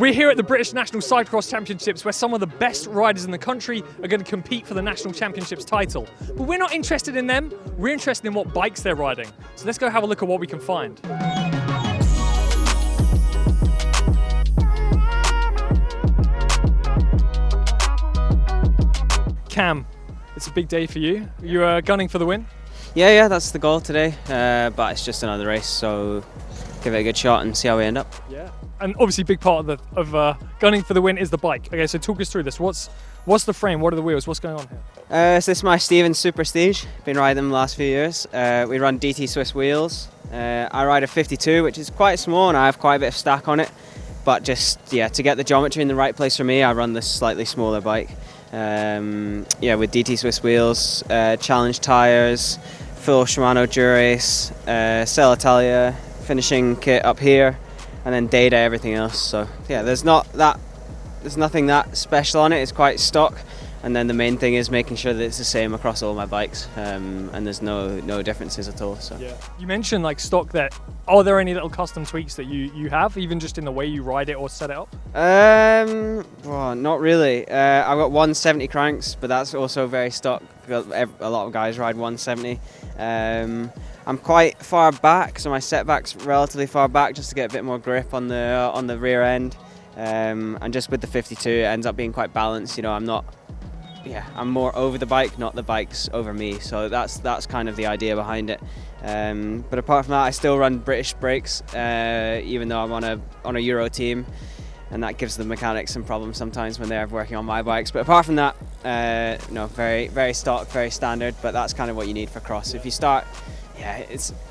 We're here at the British National Cyclo-cross Championships where some of the best riders in the country are going to compete for the National Championships title. But we're not interested in them, we're interested in what bikes they're riding. So let's go have a look at what we can find. Cam, it's a big day for you. You're gunning for the win? Yeah, that's the goal today, but it's just another race, so give it a good shot and see how we end up. Yeah, and obviously a big part of gunning for the win is the bike. Okay, so talk us through this. What's the frame? What are the wheels? What's going on here? So this is my Stevens Super Prestige. Been riding them the last few years. We run DT Swiss wheels. I ride a 52, which is quite small, and I have quite a bit of stack on it. But just to get the geometry in the right place for me, I run this slightly smaller bike. With DT Swiss wheels, challenge tyres, full Shimano Dura-Ace, Cell Italia, finishing kit up here, and then data everything else. So yeah, there's nothing that special on it. It's quite stock, and then the main thing is making sure that it's the same across all my bikes, and there's no differences at all. So yeah, you mentioned like stock there. Are there any little custom tweaks that you have, even just in the way you ride it or set it up? Well, not really. I've got 170 cranks, but that's also very stock. A lot of guys ride 170. I'm quite far back, so my setback's relatively far back, just to get a bit more grip on the rear end. And just with the 52, it ends up being quite balanced. You know, I'm more over the bike, not the bike's over me. So that's kind of the idea behind it. But apart from that, I still run British brakes, even though I'm on a Euro team, and that gives the mechanics some problems sometimes when they're working on my bikes. But apart from that, very, very stock, very standard. But that's kind of what you need for cross. If you start,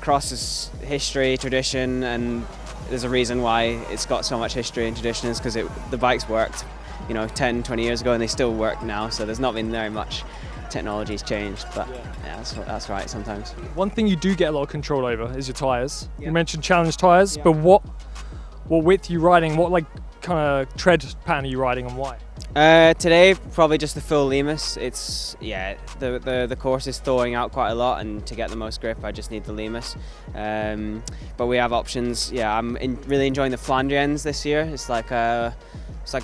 cross is history, tradition, and there's a reason why it's got so much history and tradition is because the bikes worked, 10, 20 years ago, and they still work now. So there's not been very much. Technology's changed, but that's right sometimes. One thing you do get a lot of control over is your tyres. Yeah. You mentioned challenge tyres, but what width are you riding? What kind of tread pattern are you riding, and why? Today probably just the full Lemus. It's the course is thawing out quite a lot, and to get the most grip I just need the Lemus. But we have options. I'm really enjoying the Flandrians this year. It's like a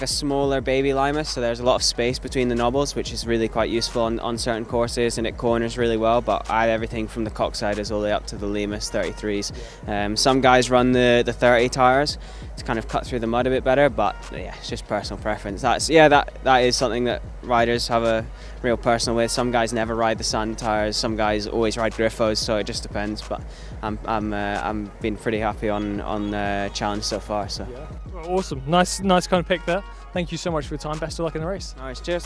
smaller baby Limus, so there's a lot of space between the knobbles, which is really quite useful on certain courses, and it corners really well. But I have everything from the cocksiders all the way up to the Lemus 33s. Some guys run the 30 tyres to kind of cut through the mud a bit better, but it's just personal preference. That is something that riders have a real personal with. Some guys never ride the Sand tyres, some guys always ride Griffos, so it just depends. But I'm been pretty happy on the challenge so far. So well, awesome, nice kind of pick there. Thank you so much for your time. Best of luck in the race. Nice, cheers.